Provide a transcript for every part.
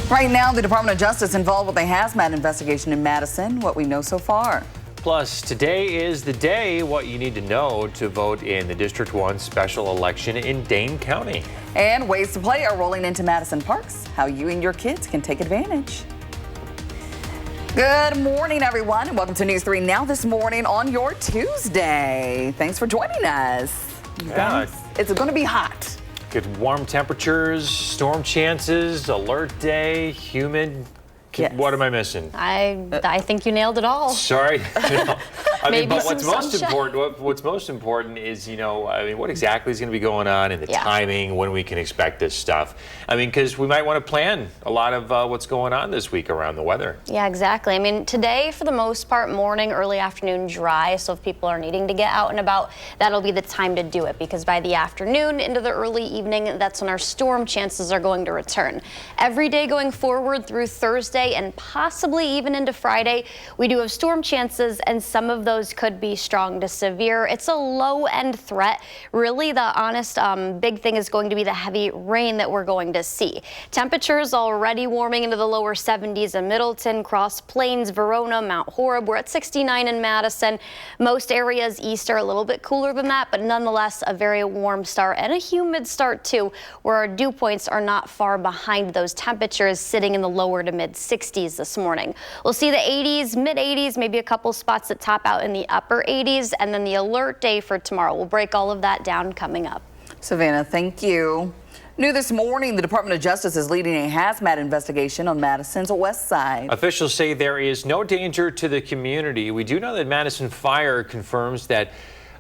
Right now, the Department of Justice involved with a hazmat investigation in Madison. What we know so far. Plus, today is the day what you need to know to vote in the District 1 special election in Dane County. And ways to play are rolling into Madison parks. How you and your kids can take advantage. Good morning, everyone, and welcome to News 3 Now this morning on your Tuesday. Thanks for joining us. Guys, it's going to be hot. Good warm temperatures, storm chances, alert day, humid. Yes. What am I missing? I think you nailed it all. Sorry. I mean, but what's most sunshine. important? What's most important is, what exactly is going to be going on and the timing when we can expect this stuff. I mean, because we might want to plan a lot of what's going on this week around the weather. Yeah, exactly. I mean, today for the most part, morning, early afternoon, dry. So if people are needing to get out and about, that'll be the time to do it, because by the afternoon into the early evening, that's when our storm chances are going to return. Every day going forward through Thursday and possibly even into Friday, we do have storm chances, and some of those could be strong to severe. It's a low-end threat. Really, the honest big thing is going to be the heavy rain that we're going to see. Temperatures already warming into the lower 70s in Middleton, Cross Plains, Verona, Mount Horeb. We're at 69 in Madison. Most areas east are a little bit cooler than that, but nonetheless a very warm start and a humid start too, where our dew points are not far behind those temperatures, sitting in the lower to mid 60s this morning. We'll see the 80s, mid 80s, maybe a couple spots that top out in the upper 80s, and then the alert day for tomorrow. We'll break all of that down coming up. Savannah, thank you. New this morning, the Department of Justice is leading a hazmat investigation on Madison's west side. Officials say there is no danger to the community. We do know that Madison Fire confirms that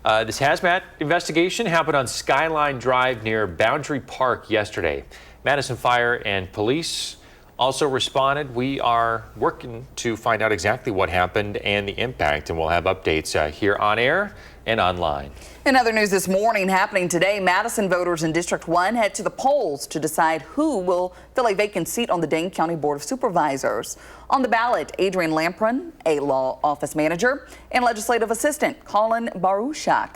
this hazmat investigation happened on Skyline Drive near Boundary Park yesterday. Madison Fire and police also responded. We are working to find out exactly what happened and the impact, and we'll have updates here on air and online. In other news this morning, happening today, Madison voters in District 1 head to the polls to decide who will fill a vacant seat on the Dane County Board of Supervisors. On the ballot, Adrian Lampron, a law office manager, and legislative assistant Colin Baruchak.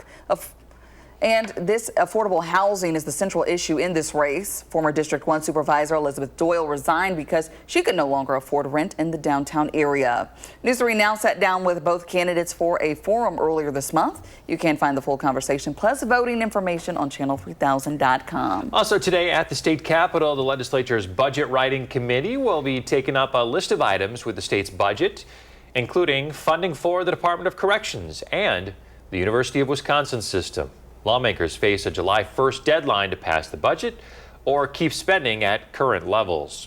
And this affordable housing is the central issue in this race. Former District 1 Supervisor Elizabeth Doyle resigned because she could no longer afford rent in the downtown area. News 3 Now sat down with both candidates for a forum earlier this month. You can find the full conversation plus voting information on channel3000.com. Also today at the state capitol, the legislature's budget writing committee will be taking up a list of items with the state's budget, including funding for the Department of Corrections and the University of Wisconsin system. Lawmakers face a July 1st deadline to pass the budget or keep spending at current levels.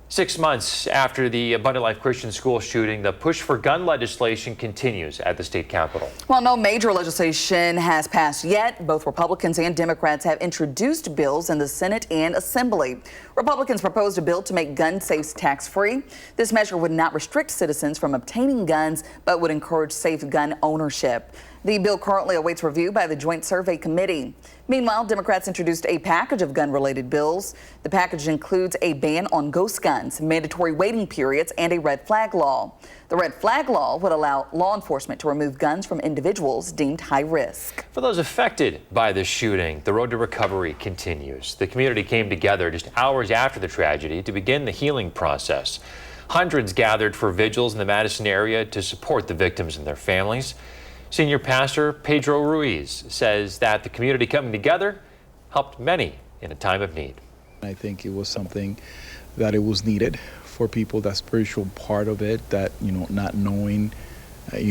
6 months after the Abundant Life Christian School shooting, the push for gun legislation continues at the state capitol. While no major legislation has passed yet, both Republicans and Democrats have introduced bills in the Senate and Assembly. Republicans proposed a bill to make gun safes tax-free. This measure would not restrict citizens from obtaining guns, but would encourage safe gun ownership. The bill currently awaits review by the Joint Survey Committee. Meanwhile, Democrats introduced a package of gun-related bills. The package includes a ban on ghost guns, mandatory waiting periods, and a red flag law. The red flag law would allow law enforcement to remove guns from individuals deemed high risk. For those affected by the shooting, the road to recovery continues. The community came together just hours after the tragedy to begin the healing process. Hundreds gathered for vigils in the Madison area to support the victims and their families. Senior Pastor Pedro Ruiz says that the community coming together helped many in a time of need. I think it was something that it was needed for people, that spiritual part of it, that, not knowing,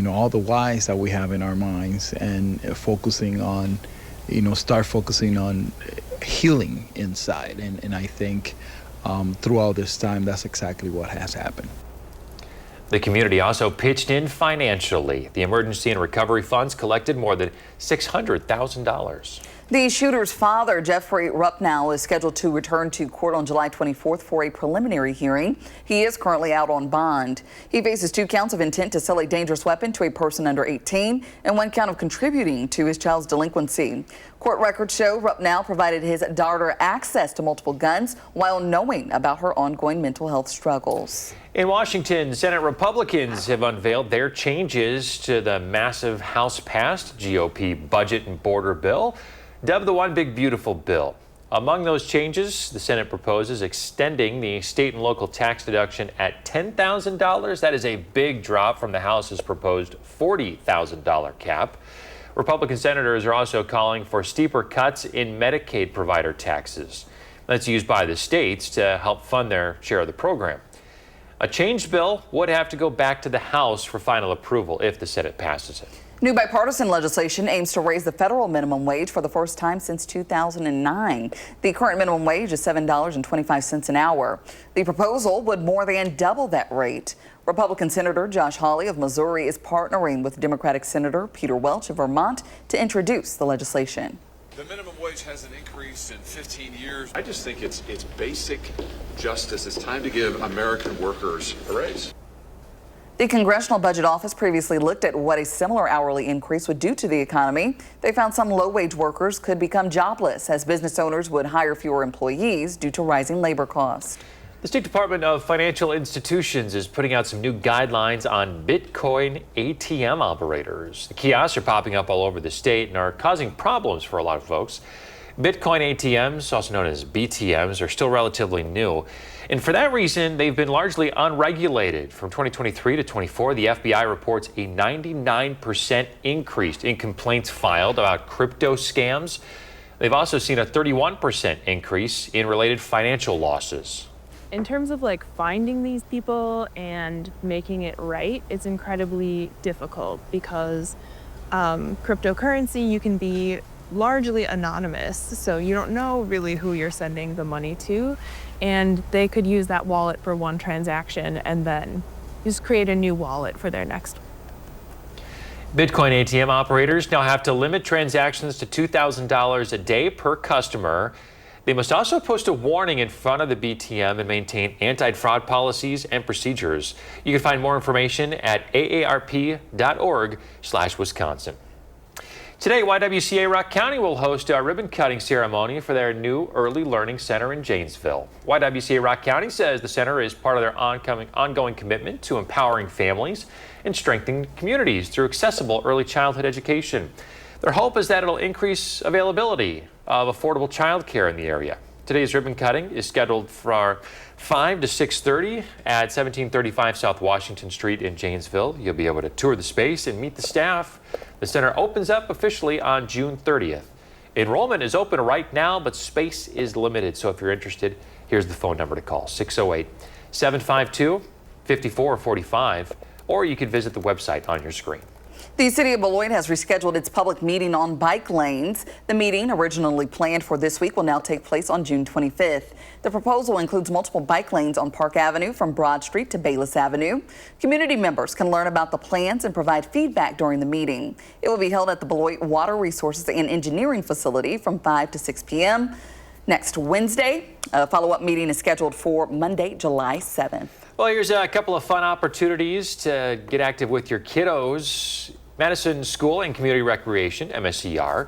all the whys that we have in our minds, and focusing on, start focusing on healing inside. And I think throughout this time, that's exactly what has happened. The community also pitched in financially. The emergency and recovery funds collected more than $600,000. The shooter's father, Jeffrey Rupnow, is scheduled to return to court on July 24th for a preliminary hearing. He is currently out on bond. He faces 2 counts of intent to sell a dangerous weapon to a person under 18 and 1 count of contributing to his child's delinquency. Court records show Rupnow provided his daughter access to multiple guns while knowing about her ongoing mental health struggles. In Washington, Senate Republicans have unveiled their changes to the massive House-passed GOP budget and border bill, dubbed the One Big Beautiful Bill. Among those changes, the Senate proposes extending the state and local tax deduction at $10,000. That is a big drop from the House's proposed $40,000 cap. Republican senators are also calling for steeper cuts in Medicaid provider taxes. That's used by the states to help fund their share of the program. A changed bill would have to go back to the House for final approval if the Senate passes it. New bipartisan legislation aims to raise the federal minimum wage for the first time since 2009. The current minimum wage is $7.25 an hour. The proposal would more than double that rate. Republican Senator Josh Hawley of Missouri is partnering with Democratic Senator Peter Welch of Vermont to introduce the legislation. The minimum wage hasn't increased in 15 years. I just think it's basic justice. It's time to give American workers a raise. The Congressional Budget Office previously looked at what a similar hourly increase would do to the economy. They found some low-wage workers could become jobless as business owners would hire fewer employees due to rising labor costs. The State Department of Financial Institutions is putting out some new guidelines on Bitcoin ATM operators. The kiosks are popping up all over the state and are causing problems for a lot of folks. Bitcoin ATMs, also known as BTMs, are still relatively new. And for that reason, they've been largely unregulated. From 2023 to 24, the FBI reports a 99% increase in complaints filed about crypto scams. They've also seen a 31% increase in related financial losses. In terms of finding these people and making it right, it's incredibly difficult because cryptocurrency, you can be largely anonymous, so you don't know really who you're sending the money to, and they could use that wallet for one transaction and then just create a new wallet for their next. Bitcoin ATM operators now have to limit transactions to $2,000 a day per customer. They must also post a warning in front of the BTM and maintain anti-fraud policies and procedures. You can find more information at aarp.org/Wisconsin. Today, YWCA Rock County will host a ribbon-cutting ceremony for their new Early Learning Center in Janesville. YWCA Rock County says the center is part of their ongoing commitment to empowering families and strengthening communities through accessible early childhood education. Their hope is that it'll increase availability of affordable childcare in the area. Today's ribbon cutting is scheduled for 5 to 6:30 at 1735 South Washington Street in Janesville. You'll be able to tour the space and meet the staff. The center opens up officially on June 30th. Enrollment is open right now, but space is limited. So if you're interested, here's the phone number to call, 608-752-5445, or you can visit the website on your screen. The city of Beloit has rescheduled its public meeting on bike lanes. The meeting, originally planned for this week, will now take place on June 25th. The proposal includes multiple bike lanes on Park Avenue from Broad Street to Bayless Avenue. Community members can learn about the plans and provide feedback during the meeting. It will be held at the Beloit Water Resources and Engineering Facility from 5 to 6 p.m. next Wednesday. A follow-up meeting is scheduled for Monday, July 7th. Well, here's a couple of fun opportunities to get active with your kiddos. Madison School and Community Recreation, MSCR,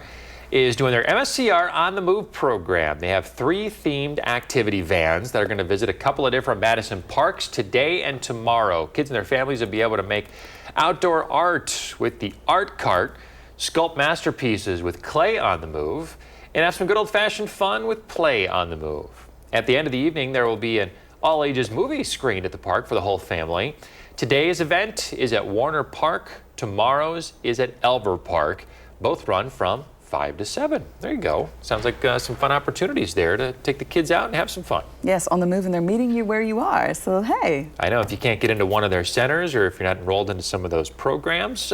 is doing their MSCR On the Move program. They have 3 themed activity vans that are going to visit a couple of different Madison parks today and tomorrow. Kids and their families will be able to make outdoor art with the art cart, sculpt masterpieces with clay on the move, and have some good old-fashioned fun with play on the move. At the end of the evening, there will be an all-ages movie screened at the park for the whole family. Today's event is at Warner Park. Tomorrow's is at Elver Park. Both run from 5 to 7. There you go. Sounds like some fun opportunities there to take the kids out and have some fun. Yes, on the move, and they're meeting you where you are. So, hey. I know if you can't get into one of their centers or if you're not enrolled into some of those programs,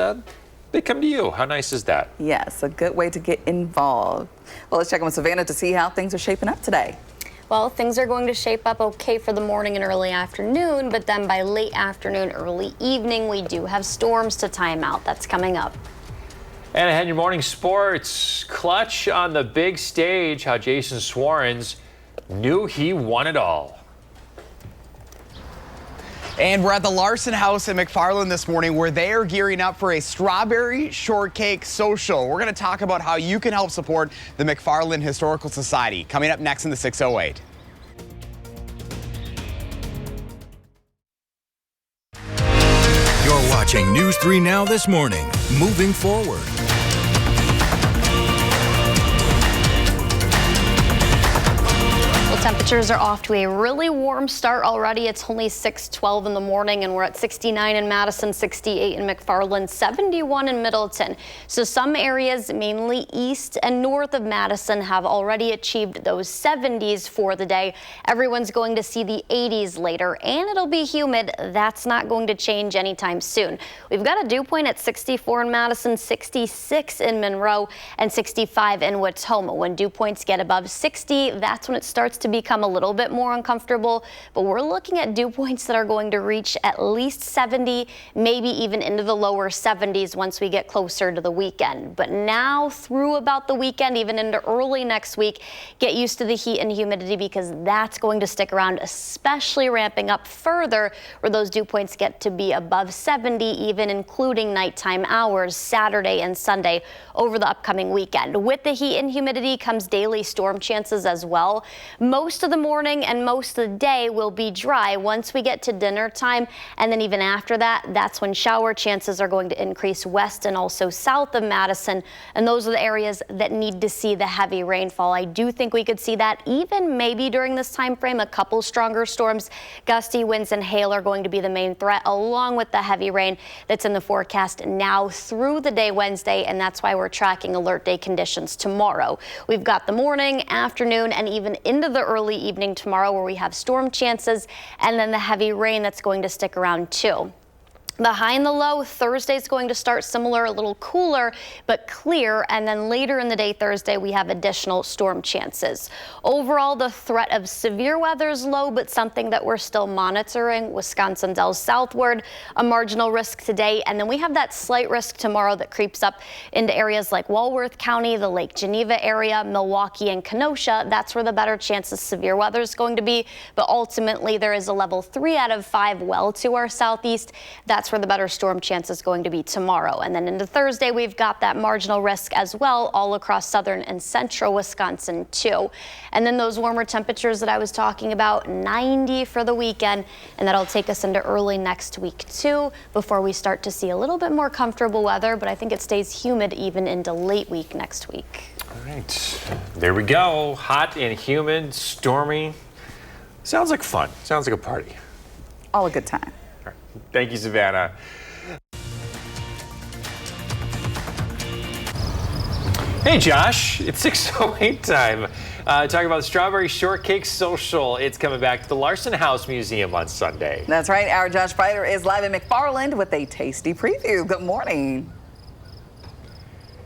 they come to you. How nice is that? Yes, a good way to get involved. Well, let's check in with Savannah to see how things are shaping up today. Well, things are going to shape up okay for the morning and early afternoon, but then by late afternoon, early evening, we do have storms to time out. That's coming up. And ahead in your morning sports, clutch on the big stage, how Jason Swarens knew he won it all. And we're at the Larson House in McFarland this morning where they are gearing up for a strawberry shortcake social. We're going to talk about how you can help support the McFarland Historical Society. Coming up next in the 608. You're watching News 3 Now this morning. Moving forward. Temperatures are off to a really warm start already. It's only 6:12 in the morning and we're at 69 in Madison, 68 in McFarland, 71 in Middleton. So some areas, mainly east and north of Madison, have already achieved those 70s for the day. Everyone's going to see the 80s later and it'll be humid. That's not going to change anytime soon. We've got a dew point at 64 in Madison, 66 in Monroe, and 65 in Watoma. When dew points get above 60, that's when it starts to become a little bit more uncomfortable, but we're looking at dew points that are going to reach at least 70, maybe even into the lower 70s once we get closer to the weekend. But now through about the weekend, even into early next week, get used to the heat and humidity because that's going to stick around, especially ramping up further where those dew points get to be above 70, even including nighttime hours Saturday and Sunday over the upcoming weekend. With the heat and humidity comes daily storm chances as well. Most of the morning and most of the day will be dry once we get to dinner time, and then even after that, that's when shower chances are going to increase west and also south of Madison, and those are the areas that need to see the heavy rainfall. I do think we could see that even maybe during this time frame. A couple stronger storms, gusty winds and hail are going to be the main threat, along with the heavy rain that's in the forecast now through the day Wednesday, and that's why we're tracking alert day conditions tomorrow. We've got the morning, afternoon, and even into the early evening tomorrow where we have storm chances, and then the heavy rain that's going to stick around too. The high and the low, Thursday is going to start similar, a little cooler, but clear. And then later in the day, Thursday, we have additional storm chances. Overall, the threat of severe weather is low, but something that we're still monitoring. Wisconsin delves southward, a marginal risk today. And then we have that slight risk tomorrow that creeps up into areas like Walworth County, the Lake Geneva area, Milwaukee and Kenosha. That's where the better chance of severe weather is going to be. But ultimately, there is a level 3 out of 5 well to our southeast. That's where the better storm chance is going to be tomorrow. And then into Thursday, we've got that marginal risk as well all across southern and central Wisconsin too. And then those warmer temperatures that I was talking about, 90 for the weekend, and that'll take us into early next week too before we start to see a little bit more comfortable weather, but I think it stays humid even into late week next week. All right, there we go. Hot and humid, stormy. Sounds like fun. Sounds like a party. All a good time. Thank you, Savannah. Hey, Josh, it's 6:08 time. Talking about Strawberry Shortcake Social. It's coming back to the Larson House Museum on Sunday. That's right. Our Josh Fighter is live in McFarland with a tasty preview. Good morning.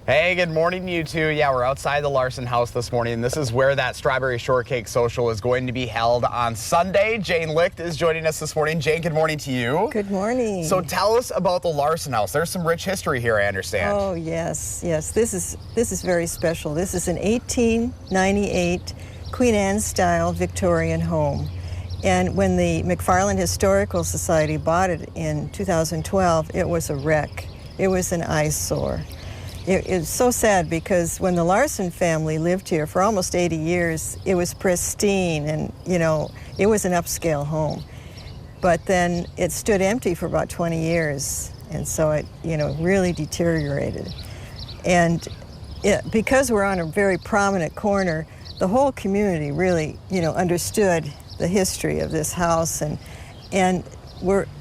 Hey, good morning, you two. Yeah, we're outside the Larson House this morning. This is where that Strawberry Shortcake Social is going to be held on Sunday. Jane Licht is joining us this morning. Jane, good morning to you. Good morning. So tell us about the Larson House. There's some rich history here, I understand. Oh, yes. This is very special. This is an 1898 Queen Anne style Victorian home. And when the McFarland Historical Society bought it in 2012, it was a wreck. It was an eyesore. It's so sad because when the Larson family lived here for almost 80 years, it was pristine and, it was an upscale home. But then it stood empty for about 20 years, and so it, really deteriorated. And because we're on a very prominent corner, the whole community really, understood the history of this house, and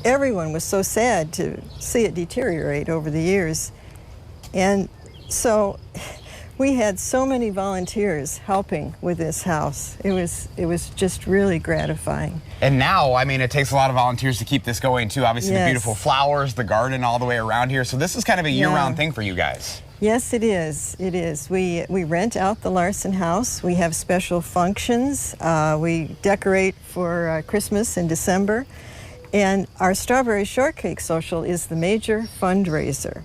everyone was so sad to see it deteriorate over the years. And so we had so many volunteers helping with this house. It was just really gratifying. And now, it takes a lot of volunteers to keep this going too. Obviously, the beautiful flowers, the garden all the way around here. So this is kind of a year-round thing for you guys. Yes, it is. It is. We rent out the Larson House. We have special functions. We decorate for Christmas in December. And our Strawberry Shortcake Social is the major fundraiser.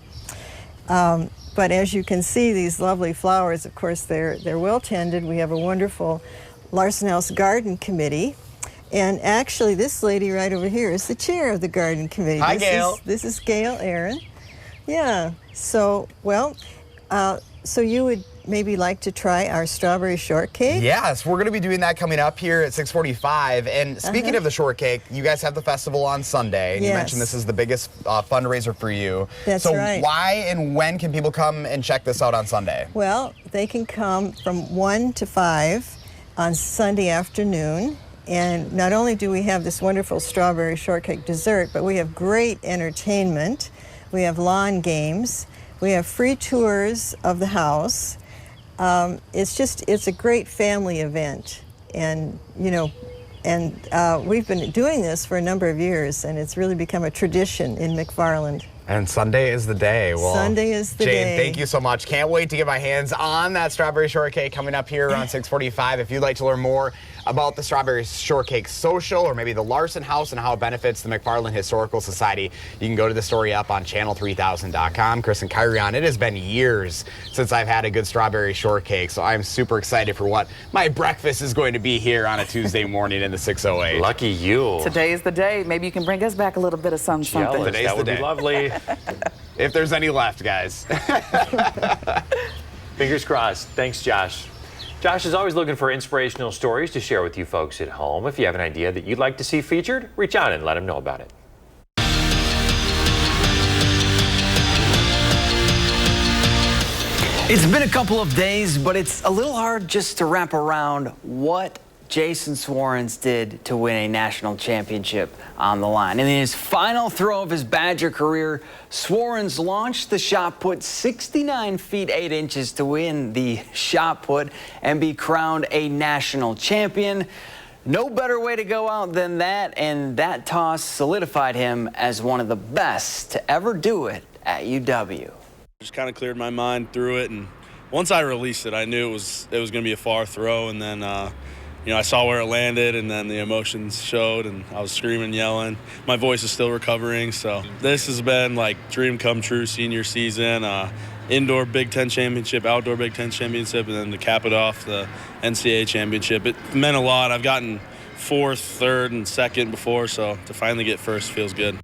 But as you can see, these lovely flowers, of course, they're well tended. We have a wonderful Larson House Garden Committee. And actually, this lady right over here is the chair of the Garden Committee. Hi, Gail. This is Gail Aaron. Yeah. So, so you would maybe like to try our strawberry shortcake? Yes, we're going to be doing that coming up here at 6:45. And speaking of the shortcake, you guys have the festival on Sunday. And you mentioned this is the biggest fundraiser for you. That's right. So why and when can people come and check this out on Sunday? Well, they can come from 1 to 5. on Sunday afternoon. And not only do we have this wonderful strawberry shortcake dessert, but we have great entertainment. We have lawn games. We have free tours of the house. It's a great family event. And, we've been doing this for a number of years, and it's really become a tradition in McFarland. And Sunday is the day. Well, Sunday is the Jane, day. thank you so much. Can't wait to get my hands on that strawberry shortcake coming up here around 6:45. If you'd like to learn more about the Strawberry Shortcake Social or maybe the Larson House and how it benefits the McFarland Historical Society, you can go to the story up on channel3000.com. Chris and Kyrion, it has been years since I've had a good strawberry shortcake, so I'm super excited for what my breakfast is going to be here on a Tuesday morning in the 608. Lucky you. Today is the day. Maybe you can bring us back a little bit of something. Today's That the would day. be lovely. If there's any left, guys. Fingers crossed. Thanks, Josh. Josh is always looking for inspirational stories to share with you folks at home. If you have an idea that you'd like to see featured, reach out and let him know about it. It's been a couple of days, but it's a little hard just to wrap around what Jason Swarens did to win a national championship on the line. And in his final throw of his Badger career, Swarens launched the shot put 69 feet 8 inches to win the shot put and be crowned a national champion. No better way to go out than that, and that toss solidified him as one of the best to ever do it at UW. Just kind of cleared my mind through it, and once I released it, I knew it was going to be a far throw, and then I saw where it landed, and then the emotions showed, and I was screaming, yelling. My voice is still recovering, so this has been like dream come true senior season, indoor Big Ten championship, outdoor Big Ten championship, and then to cap it off, the NCAA championship. It meant a lot. I've gotten 4th, 3rd, and 2nd before, so to finally get 1st feels good.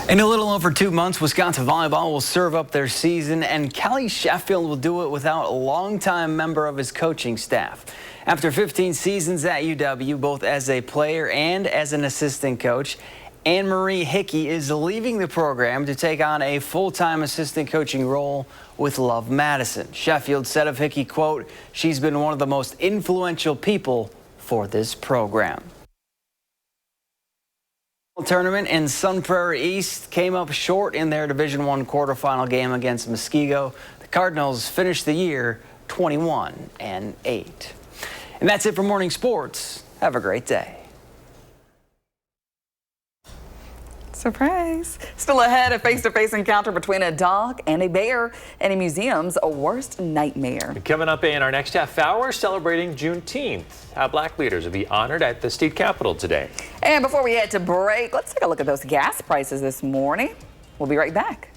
In a little over 2 months, Wisconsin volleyball will serve up their season, and Kelly Sheffield will do it without a longtime member of his coaching staff. After 15 seasons at UW, both as a player and as an assistant coach, Anne-Marie Hickey is leaving the program to take on a full-time assistant coaching role with Love Madison. Sheffield said of Hickey, quote, "She's been one of the most influential people for this program." Tournament in Sun Prairie East came up short in their Division I quarterfinal game against Muskego. The Cardinals finished the year 21-8. And that's it for Morning Sports. Have a great day. Surprise. Still ahead, a face-to-face encounter between a dog and a bear in a museum's worst nightmare. Coming up in our next half hour, celebrating Juneteenth. How Black leaders will be honored at the state capitol today. And before we head to break, let's take a look at those gas prices this morning. We'll be right back.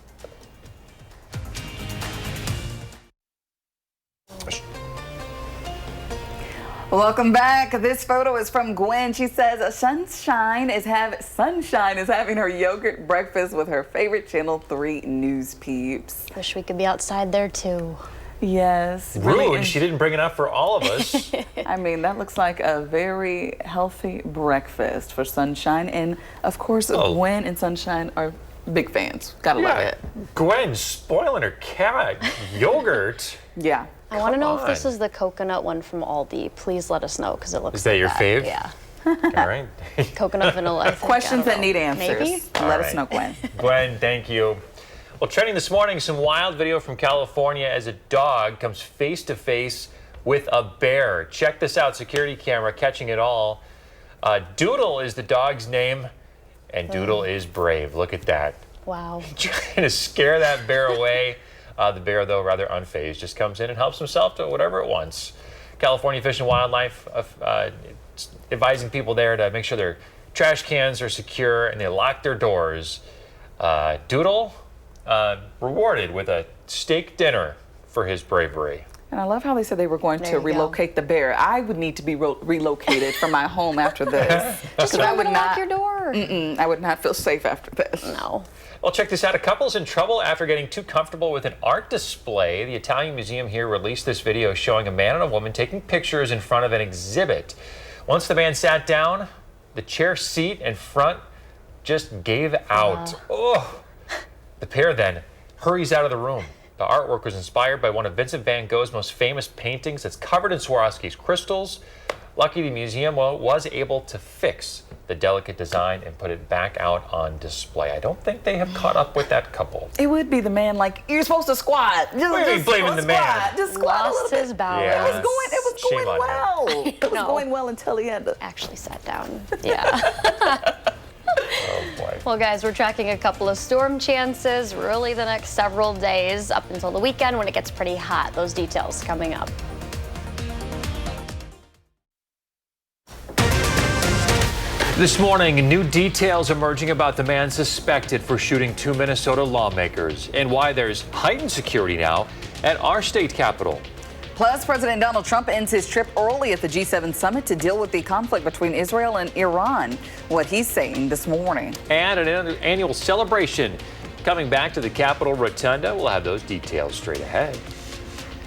Welcome back. This photo is from Gwen. She says Sunshine is having her yogurt breakfast with her favorite Channel 3 news peeps. Wish we could be outside there too. Yes. Rude. Really, she didn't bring enough for all of us. I mean, that looks like a very healthy breakfast for Sunshine. And of course, Gwen and Sunshine are big fans. Gotta love it. Gwen spoiling her cat yogurt. Yeah. I want to know if this is the coconut one from Aldi. Please let us know because it looks. Is that your fave? Yeah. All right. Coconut vanilla. I think. Questions that need answers. Maybe. Let us know, Gwen. Gwen, thank you. Well, trending this morning, some wild video from California as a dog comes face to face with a bear. Check this out, security camera catching it all. Doodle is the dog's name, and Doodle is brave. Look at that. Wow. Trying to scare that bear away. The bear, though, rather unfazed, just comes in and helps himself to whatever it wants. California Fish and Wildlife advising people there to make sure their trash cans are secure and they lock their doors. Doodle rewarded with a steak dinner for his bravery. And I love how they said they were going to relocate the bear. I would need to be relocated from my home after this. Just remember to lock your door. I would not feel safe after this. No. Well, check this out. A couple's in trouble after getting too comfortable with an art display. The Italian Museum here released this video showing a man and a woman taking pictures in front of an exhibit. Once the man sat down, the chair seat in front just gave out. Oh! The pair then hurries out of the room. The artwork was inspired by one of Vincent van Gogh's most famous paintings that's covered in Swarovski's crystals. Lucky the museum was able to fix the delicate design and put it back out on display. I don't think they have caught up with that couple. It would be the man, like, you're supposed to squat. Just blaming the man. Just squat Lost his balance. Yeah. It was going well. It was going well until he had to. Actually sat down. Yeah. Oh boy. Well, guys, we're tracking a couple of storm chances really the next several days up until the weekend when it gets pretty hot. Those details coming up. This morning, new details emerging about the man suspected for shooting 2 Minnesota lawmakers and why there's heightened security now at our state capitol. Plus, President Donald Trump ends his trip early at the G7 summit to deal with the conflict between Israel and Iran. What he's saying this morning. And an annual celebration coming back to the Capitol Rotunda. We'll have those details straight ahead.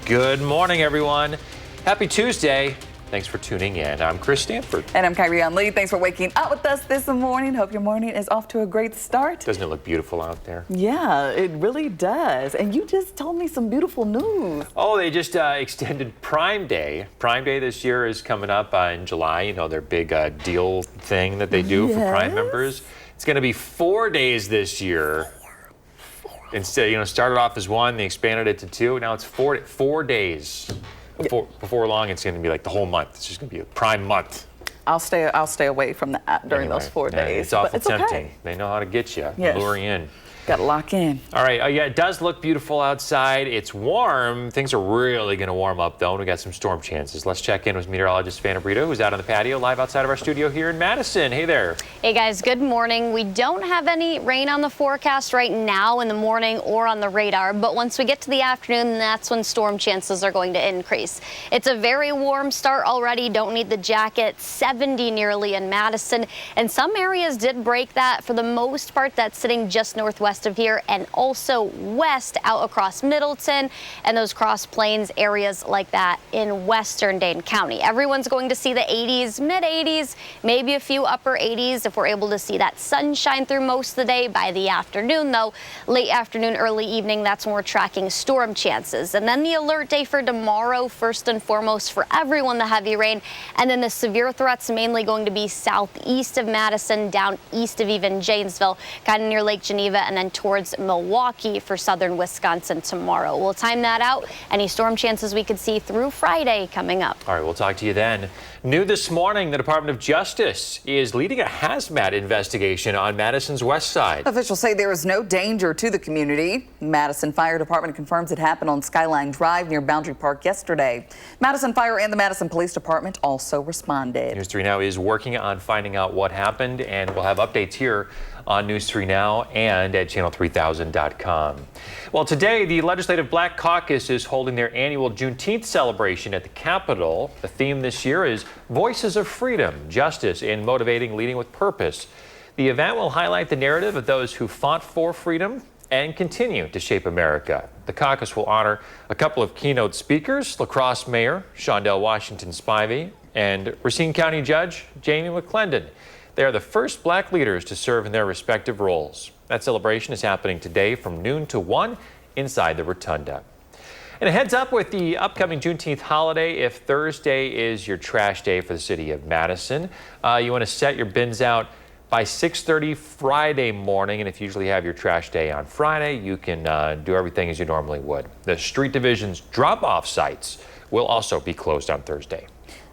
Good morning, everyone. Happy Tuesday. Thanks for tuning in. I'm Chris Stanford. And I'm Kyrie Lee. Thanks for waking up with us this morning. Hope your morning is off to a great start. Doesn't it look beautiful out there? Yeah, it really does. And you just told me some beautiful news. Oh, they just extended Prime Day. Prime Day this year is coming up in July. You know, their big deal thing that they do for Prime members. It's going to be 4 days this year. Instead, started off as 1, they expanded it to 2. Now it's 4 days. Before long, it's going to be like the whole month. It's just going to be a Prime month. I'll stay away from the app during those 4 days. It's awful tempting. Okay. They know how to get you, lure you in. Got to lock in. All right. Yeah, it does look beautiful outside. It's warm. Things are really going to warm up, though, and we got some storm chances. Let's check in with meteorologist Vanna Brito, who's out on the patio live outside of our studio here in Madison. Hey there. Hey, guys. Good morning. We don't have any rain on the forecast right now in the morning or on the radar, but once we get to the afternoon, that's when storm chances are going to increase. It's a very warm start already. Don't need the jacket. 70 nearly in Madison, and some areas did break that. For the most part, that's sitting just northwest of here and also west out across Middleton and those Cross Plains areas like that in western Dane County. Everyone's going to see the 80s, mid 80s, maybe a few upper 80s if we're able to see that sunshine through most of the day. By the afternoon, though, late afternoon, early evening, that's when we're tracking storm chances. And then the alert day for tomorrow, first and foremost for everyone, the heavy rain, and then the severe threats mainly going to be southeast of Madison, down east of even Janesville, kind of near Lake Geneva, and then towards Milwaukee for southern Wisconsin tomorrow. We'll time that out. Any storm chances we could see through Friday coming up. All right, we'll talk to you then. New this morning, the Department of Justice is leading a hazmat investigation on Madison's west side. Officials say there is no danger to the community. Madison Fire Department confirms it happened on Skyline Drive near Boundary Park yesterday. Madison Fire and the Madison Police Department also responded. News 3 Now is working on finding out what happened, and we'll have updates here on News 3 Now and at channel3000.com. Well, today, the Legislative Black Caucus is holding their annual Juneteenth celebration at the Capitol. The theme this year is Voices of Freedom, Justice, and Motivating Leading with Purpose. The event will highlight the narrative of those who fought for freedom and continue to shape America. The caucus will honor a couple of keynote speakers, La Crosse Mayor Shondell Washington Spivey and Racine County Judge Jamie McClendon. They are the first black leaders to serve in their respective roles. That celebration is happening today from noon to 1 inside the Rotunda. And a heads up with the upcoming Juneteenth holiday, if Thursday is your trash day for the city of Madison, you want to set your bins out by 6:30 Friday morning. And if you usually have your trash day on Friday, you can do everything as you normally would. The street division's drop-off sites will also be closed on Thursday.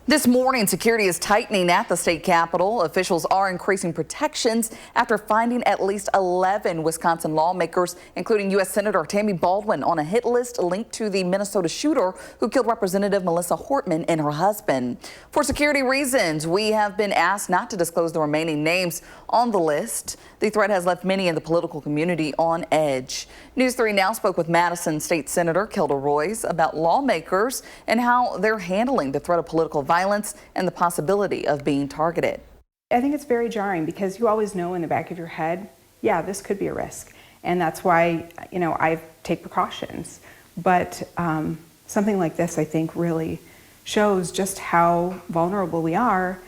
This morning, security is tightening at the state capitol. Officials are increasing protections after finding at least 11 Wisconsin lawmakers, including U.S. Senator Tammy Baldwin, on a hit list linked to the Minnesota shooter who killed Representative Melissa Hortman and her husband. For security reasons, we have been asked not to disclose the remaining names on the list. The threat has left many in the political community on edge. News 3 Now spoke with Madison State Senator Kilda Royce about lawmakers and how they're handling the threat of political violence and the possibility of being targeted. I think it's very jarring because you always know in the back of your head, yeah, this could be a risk. And that's why, I take precautions. But something like this, I think, really shows just how vulnerable we are.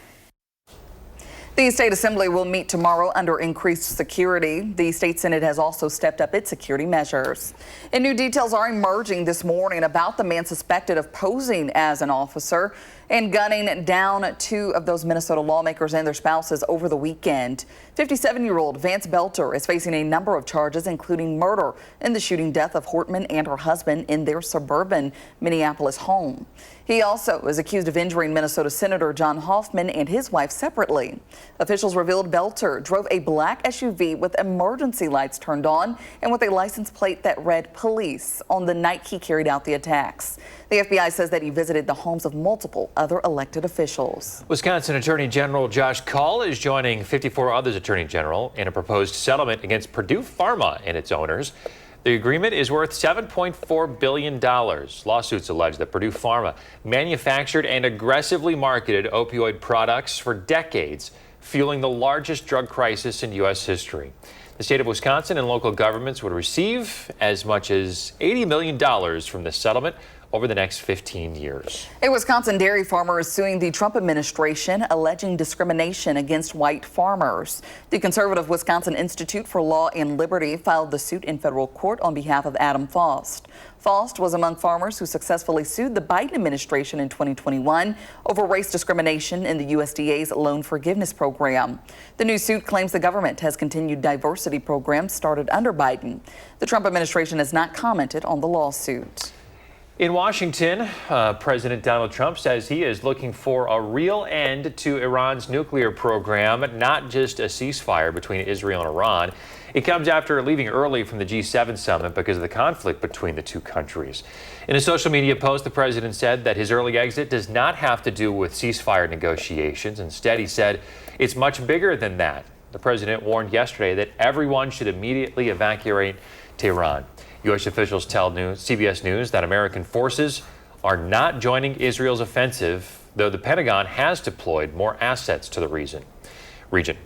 The state assembly will meet tomorrow under increased security. The state senate has also stepped up its security measures. And new details are emerging this morning about the man suspected of posing as an officer and gunning down two of those Minnesota lawmakers and their spouses over the weekend. 57-year-old Vance Belter is facing a number of charges, including murder in the shooting death of Hortman and her husband in their suburban Minneapolis home. He also is accused of injuring Minnesota Senator John Hoffman and his wife separately. Officials revealed Belter drove a black SUV with emergency lights turned on and with a license plate that read police on the night he carried out the attacks. The FBI says that he visited the homes of multiple other elected officials. Wisconsin Attorney General Josh Kaul is joining 54 others Attorney General in a proposed settlement against Purdue Pharma and its owners. The agreement is worth $7.4 billion. Lawsuits allege that Purdue Pharma manufactured and aggressively marketed opioid products for decades, fueling the largest drug crisis in U.S. history. The state of Wisconsin and local governments would receive as much as $80 million from this settlement over the next 15 years. A Wisconsin dairy farmer is suing the Trump administration, alleging discrimination against white farmers. The conservative Wisconsin Institute for Law and Liberty filed the suit in federal court on behalf of Adam Faust. Faust was among farmers who successfully sued the Biden administration in 2021 over race discrimination in the USDA's loan forgiveness program. The new suit claims the government has continued diversity programs started under Biden. The Trump administration has not commented on the lawsuit. In Washington, President Donald Trump says he is looking for a real end to Iran's nuclear program, not just a ceasefire between Israel and Iran. It comes after leaving early from the G7 summit because of the conflict between the two countries. In a social media post, the president said that his early exit does not have to do with ceasefire negotiations. Instead, he said it's much bigger than that. The president warned yesterday that everyone should immediately evacuate Tehran. U.S. officials tell CBS News that American forces are not joining Israel's offensive, though the Pentagon has deployed more assets to the region.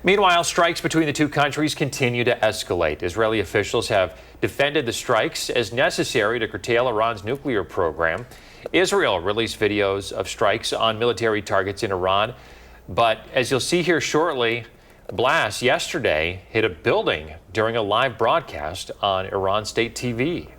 Meanwhile, strikes between the two countries continue to escalate. Israeli officials have defended the strikes as necessary to curtail Iran's nuclear program. Israel released videos of strikes on military targets in Iran, but as you'll see here shortly, blasts yesterday hit a building during a live broadcast on Iran State TV.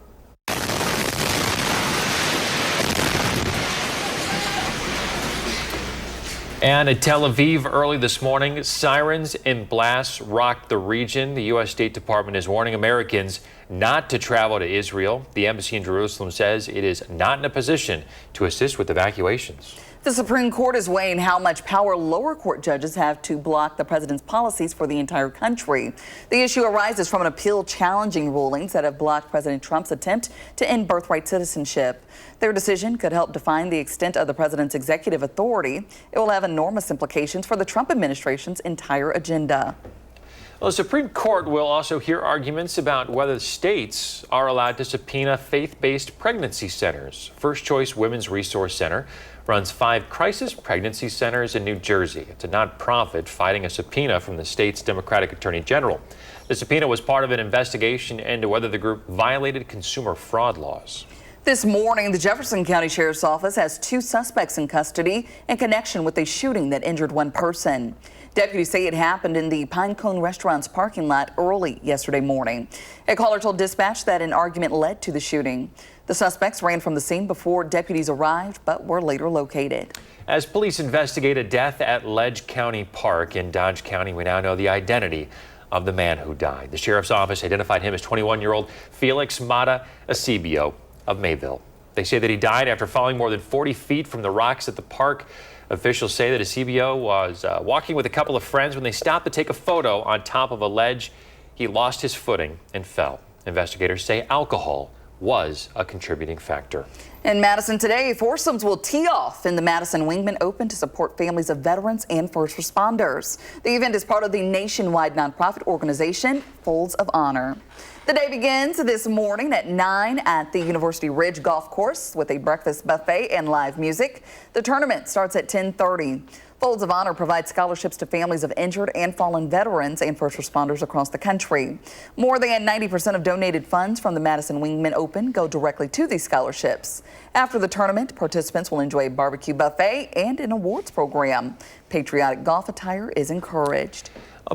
And in Tel Aviv early this morning, sirens and blasts rocked the region. The U.S. State Department is warning Americans not to travel to Israel. The embassy in Jerusalem says it is not in a position to assist with evacuations. The Supreme Court is weighing how much power lower court judges have to block the president's policies for the entire country. The issue arises from an appeal challenging rulings that have blocked President Trump's attempt to end birthright citizenship. Their decision could help define the extent of the president's executive authority. It will have enormous implications for the Trump administration's entire agenda. Well, the Supreme Court will also hear arguments about whether states are allowed to subpoena faith-based pregnancy centers. First Choice Women's Resource Center runs 5 crisis pregnancy centers in New Jersey. It's a nonprofit fighting a subpoena from the state's Democratic Attorney General. The subpoena was part of an investigation into whether the group violated consumer fraud laws. This morning, the Jefferson County Sheriff's Office has 2 suspects in custody in connection with a shooting that injured 1 person. Deputies say it happened in the Pinecone Restaurant's parking lot early yesterday morning. A caller told dispatch that an argument led to the shooting. The suspects ran from the scene before deputies arrived, but were later located. As police investigate a death at Ledge County Park in Dodge County, we now know the identity of the man who died. The sheriff's office identified him as 21-year-old Felix Mata Acebio of Mayville. They say that he died after falling more than 40 feet from the rocks at the park. Officials say that Acebio was walking with a couple of friends when they stopped to take a photo on top of a ledge. He lost his footing and fell. Investigators say alcohol was a contributing factor. In Madison today, foursomes will tee off in the Madison Wingman Open to support families of veterans and first responders. The event is part of the nationwide nonprofit organization Folds of Honor. The day begins this morning at 9 at the University Ridge Golf Course with a breakfast buffet and live music. The tournament starts at 10:30. Folds of Honor provides scholarships to families of injured and fallen veterans and first responders across the country. More than 90% of donated funds from the Madison Wingman Open go directly to these scholarships. After the tournament, participants will enjoy a barbecue buffet and an awards program. Patriotic golf attire is encouraged.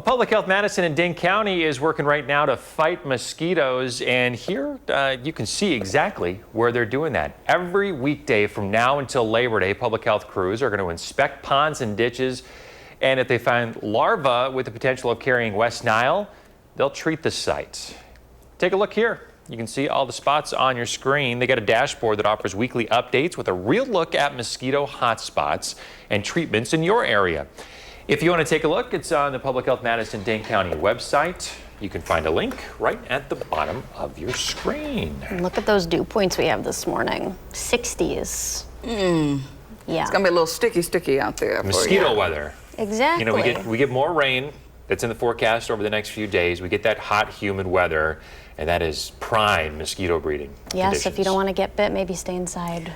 Public Health Madison in Dane County is working right now to fight mosquitoes, and here you can see exactly where they're doing that. Every weekday from now until Labor Day, public health crews are going to inspect ponds and ditches, and if they find larvae with the potential of carrying West Nile, they'll treat the site. Take a look here. You can see all the spots on your screen. They got a dashboard that offers weekly updates with a real look at mosquito hotspots and treatments in your area. If you want to take a look, it's on the Public Health Madison Dane County website. You can find a link right at the bottom of your screen. And look at those dew points we have this morning. 60s. Yeah. It's going to be a little sticky out there. Mosquito weather. Exactly. You know, we get more rain that's in the forecast over the next few days. We get that hot, humid weather, and that is prime mosquito breeding conditions. If you don't want to get bit, maybe stay inside.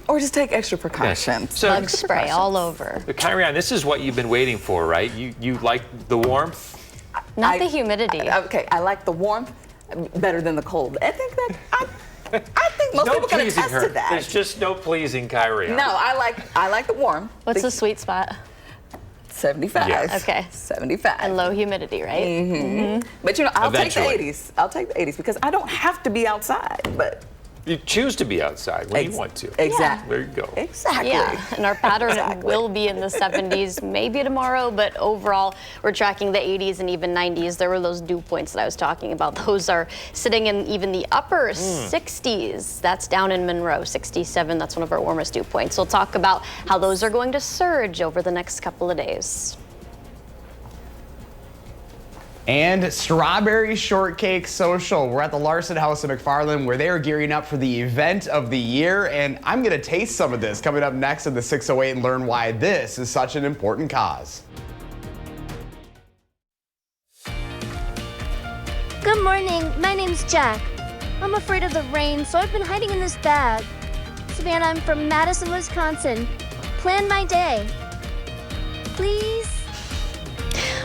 Or just take extra precautions. Yes. So, Bug spray all over. Kyrian, this is what you've been waiting for, right? You like the warmth? Not the humidity. Okay, I like the warmth better than the cold. I think most people can attest to that. There's just no pleasing Kyrian. No, I like the warm. What's the sweet spot? 75. Yes. Okay. 75. And low humidity, right? But you know, I'll Eventually. take the 80s. I'll take the 80s because I don't have to be outside, but You choose to be outside when you want to. Exactly. There you go. Exactly. Yeah, and our pattern will be in the 70s, maybe tomorrow, but overall, we're tracking the 80s and even 90s. There were those dew points that I was talking about. Those are sitting in even the upper 60s. That's down in Monroe, 67. That's one of our warmest dew points. We'll talk about how those are going to surge over the next couple of days. And Strawberry Shortcake Social. We're at the Larson House in McFarland where they are gearing up for the event of the year. And I'm going to taste some of this coming up next in the 608 and learn why this is such an important cause. Good morning. My name's Jack. I'm afraid of the rain, so I've been hiding in this bag. Savannah, I'm from Madison, Wisconsin. Plan my day. Please?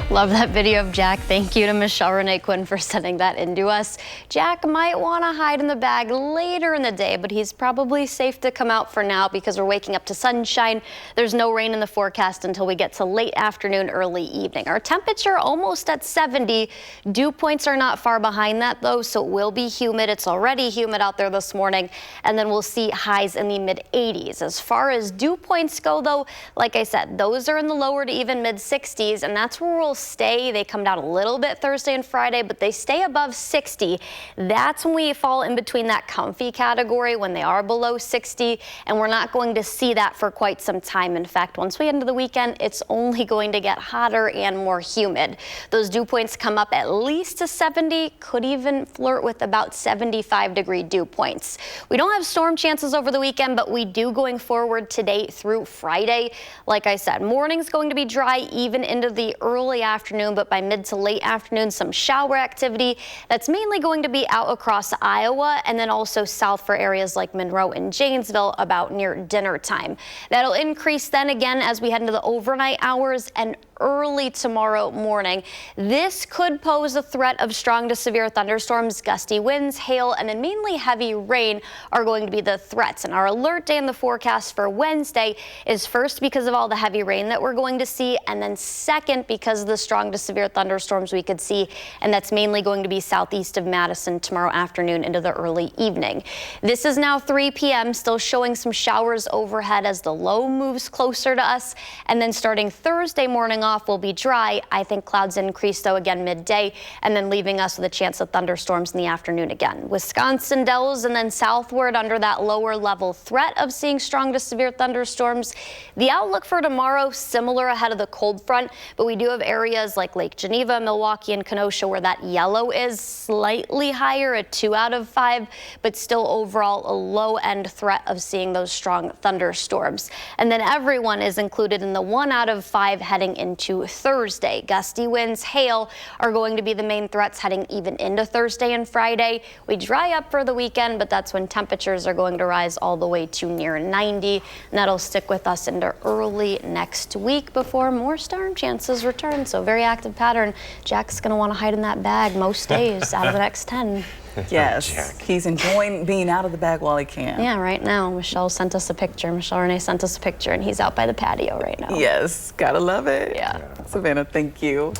Love that video of Jack. Thank you to Michelle Renee Quinn for sending that in to us. Jack might want to hide in the bag later in the day, but he's probably safe to come out for now because we're waking up to sunshine. There's no rain in the forecast until we get to late afternoon, early evening. Our temperature almost at 70. Dew points are not far behind that though, so it will be humid. It's already humid out there this morning, and then we'll see highs in the mid 80s. As far as dew points go though, like I said, those are in the lower to even mid 60s, and that's where we'll stay. They come down a little bit Thursday and Friday, but they stay above 60. That's when we fall in between that comfy category, when they are below 60, and we're not going to see that for quite some time. In fact, once we get into the weekend, it's only going to get hotter and more humid. Those dew points come up at least to 70, could even flirt with about 75-degree dew points. We don't have storm chances over the weekend, but we do going forward today through Friday. Like I said, morning's going to be dry even into the early afternoon, but by mid to late afternoon, some shower activity. That's mainly going to be out across Iowa and then also south for areas like Monroe and Janesville about near dinner time. That'll increase then again as we head into the overnight hours and early tomorrow morning. This could pose a threat of strong to severe thunderstorms. Gusty winds, hail, and then mainly heavy rain are going to be the threats. And our alert day in the forecast for Wednesday is first because of all the heavy rain that we're going to see, and then second because of the strong to severe thunderstorms we could see, and that's mainly going to be southeast of Madison tomorrow afternoon into the early evening. This is now 3 p.m., still showing some showers overhead as the low moves closer to us, and then starting Thursday morning off will be dry. I think clouds increase though again midday, and then leaving us with a chance of thunderstorms in the afternoon again. Wisconsin Dells and then southward under that lower level threat of seeing strong to severe thunderstorms. The outlook for tomorrow similar ahead of the cold front, but we do have areas like Lake Geneva, Milwaukee, and Kenosha where that yellow is slightly higher, a 2 out of 5, but still overall a low end threat of seeing those strong thunderstorms. And then everyone is included in the 1 out of 5 heading into into Thursday. Gusty winds, hail are going to be the main threats heading even into Thursday and Friday. We dry up for the weekend, but that's when temperatures are going to rise all the way to near 90, and that'll stick with us into early next week before more storm chances return. So very active pattern. Jack's going to want to hide in that bag most days out of the next 10. Yes, he's enjoying being out of the bag while he can. Yeah, right now. Michelle sent us a picture. Michelle Renee sent us a picture, and he's out by the patio right now. Yes, gotta love it. Yeah. Savannah, thank you.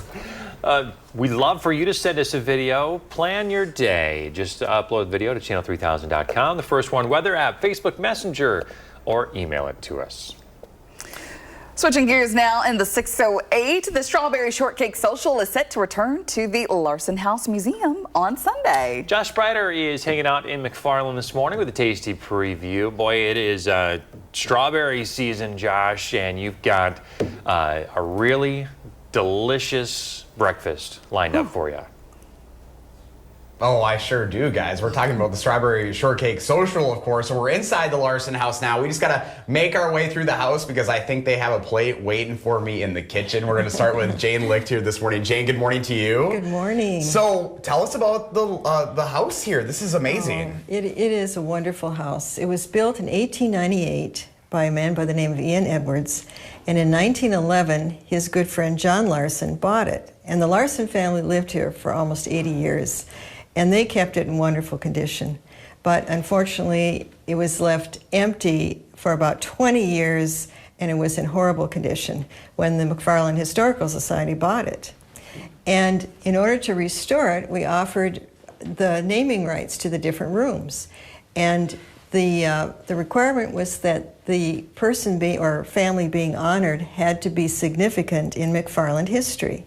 We'd love for you to send us a video. Plan your day. Just upload the video to channel3000.com. The first one, weather app, Facebook Messenger, or email it to us. Switching gears now in the 608, the Strawberry Shortcake Social is set to return to the Larson House Museum on Sunday. Josh Sprider is hanging out in McFarland this morning with a tasty preview. Boy, it is strawberry season, Josh, and you've got a really delicious breakfast lined up for you. Oh, I sure do, guys. We're talking about the Strawberry Shortcake Social, of course. So we're inside the Larson house now. We just got to make our way through the house because I think they have a plate waiting for me in the kitchen. We're going to start with Jane Licht here this morning. Jane, good morning to you. Good morning. So tell us about the house here. This is amazing. It is a wonderful house. It was built in 1898 by a man by the name of Ian Edwards. And in 1911, his good friend John Larson bought it. And the Larson family lived here for almost 80 years. And they kept it in wonderful condition. But unfortunately, it was left empty for about 20 years, and it was in horrible condition when the McFarland Historical Society bought it. And in order to restore it, we offered the naming rights to the different rooms. And the requirement was that the person or family being honored had to be significant in McFarland history.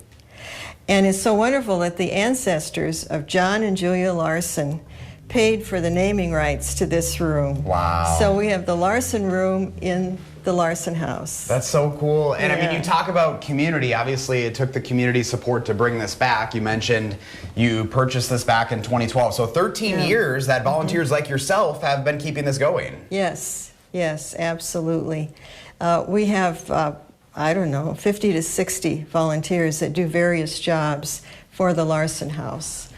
And it's so wonderful that the ancestors of John and Julia Larson paid for the naming rights to this room. Wow. So we have the Larson room in the Larson house. That's so cool. And I mean, Yeah. you talk about community. Obviously, it took the community support to bring this back. You mentioned you purchased this back in 2012. So 13 years that volunteers like yourself have been keeping this going. Yes, yes, absolutely. We have, I don't know, 50 to 60 volunteers that do various jobs for the Larson House.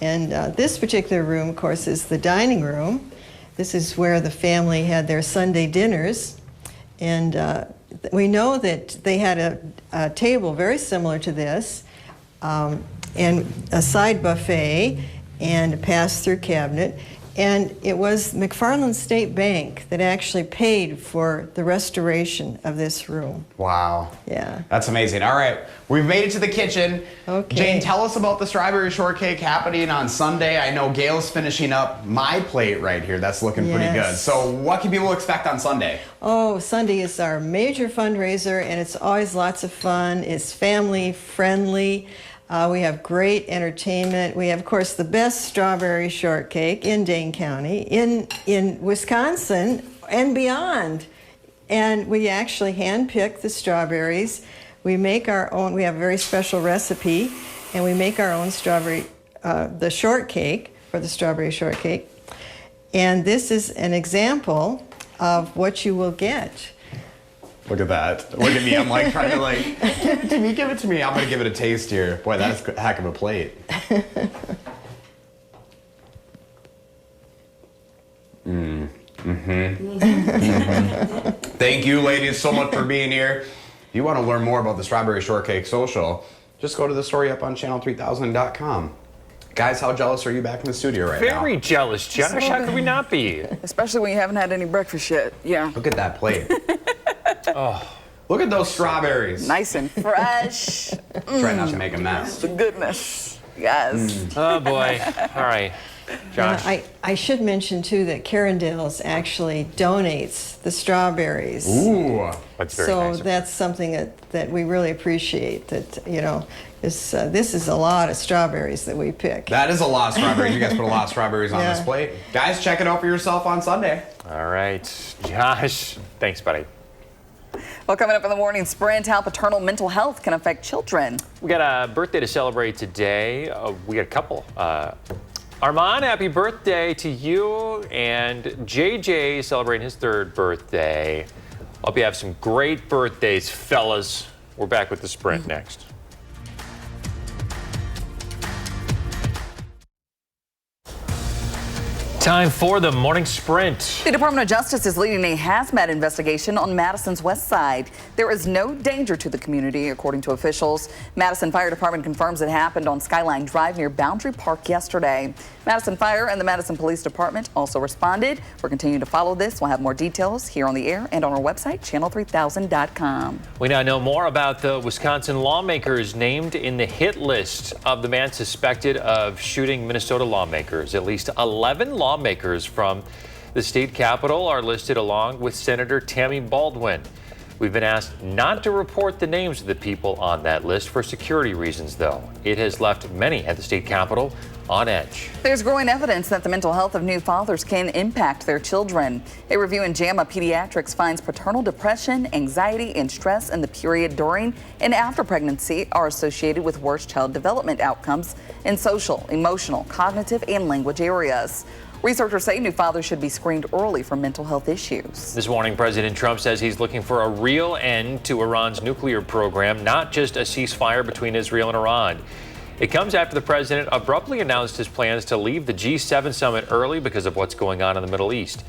And this particular room, of course, is the dining room. This is where the family had their Sunday dinners. And we know that they had a table very similar to this, and a side buffet, and a pass-through cabinet. And it was McFarland State Bank that actually paid for the restoration of this room. Wow. Yeah. That's amazing. All right, we've made it to the kitchen. Okay. Jane, tell us about the Strawberry Shortcake happening on Sunday. I know Gail's finishing up my plate right here. That's looking pretty good. So what can people expect on Sunday? Oh, Sunday is our major fundraiser, and it's always lots of fun. It's family friendly. We have great entertainment. We have, of course, the best strawberry shortcake in Dane County, in Wisconsin and beyond. And we actually hand-pick the strawberries. We make our own. We have a very special recipe, and we make our own strawberry, the shortcake for the strawberry shortcake. And this is an example of what you will get. Look at that. Look at me. I'm like trying to like, give it to me, give it to me. I'm going to give it a taste here. Boy, that is a heck of a plate. Thank you, ladies, so much for being here. If you want to learn more about the Strawberry Shortcake Social, just go to the story up on channel3000.com. Guys, how jealous are you back in the studio right now? Very jealous, Josh. How could we not be? Especially when you haven't had any breakfast yet. Yeah. Look at that plate. Oh, look at those strawberries. Nice and fresh. Try not to make a mess. The goodness. Yes. Oh, boy. All right. Josh. I should mention, too, that Carindale's actually donates the strawberries. Ooh. That's very so nice. that's something that we really appreciate, that, you know, this is a lot of strawberries that we pick. That is a lot of strawberries. You guys put a lot of strawberries on Yeah. this plate. Guys, check it out for yourself on Sunday. All right. Josh, thanks, buddy. Well, coming up in the morning sprint, how paternal mental health can affect children. We got a birthday to celebrate today. We got a couple. Armand, happy birthday to you. And JJ celebrating his 3rd birthday. Hope you have some great birthdays, fellas. We're back with the Sprint next. Time for the morning sprint. The Department of Justice is leading a hazmat investigation on Madison's west side. There is no danger to the community, according to officials. Madison Fire Department confirms it happened on Skyline Drive near Boundary Park yesterday. Madison Fire and the Madison Police Department also responded. We're continuing to follow this. We'll have more details here on the air and on our website, channel3000.com. We now know more about the Wisconsin lawmakers named in the hit list of the man suspected of shooting Minnesota lawmakers. At least 11 lawmakers from the state capitol are listed along with Senator Tammy Baldwin. We've been asked not to report the names of the people on that list for security reasons, though. It has left many at the state capitol on edge. There's growing evidence that the mental health of new fathers can impact their children. A review in JAMA Pediatrics finds paternal depression, anxiety, and stress in the period during and after pregnancy are associated with worse child development outcomes in social, emotional, cognitive, and language areas. Researchers say new fathers should be screened early for mental health issues. This morning, President Trump says he's looking for a real end to Iran's nuclear program, not just a ceasefire between Israel and Iran. It comes after the president abruptly announced his plans to leave the G7 summit early because of what's going on in the Middle East.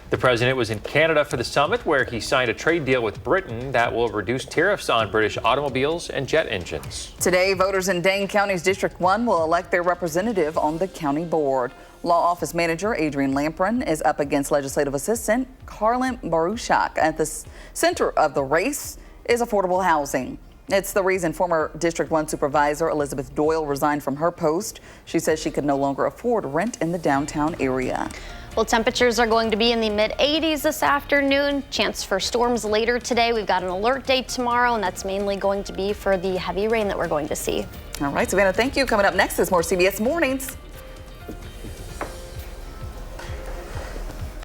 The president was in Canada for the summit, where he signed a trade deal with Britain that will reduce tariffs on British automobiles and jet engines. Today, voters in Dane County's District 1 will elect their representative on the county board. Law Office Manager Adrian Lampron is up against Legislative Assistant Carlin Baruchak. At the center of the race is affordable housing. It's the reason former District 1 Supervisor Elizabeth Doyle resigned from her post. She says she could no longer afford rent in the downtown area. Well, temperatures are going to be in the mid-80s this afternoon. Chance for storms later today. We've got an alert day tomorrow, and that's mainly going to be for the heavy rain that we're going to see. All right, Savannah, thank you. Coming up next is more CBS Mornings.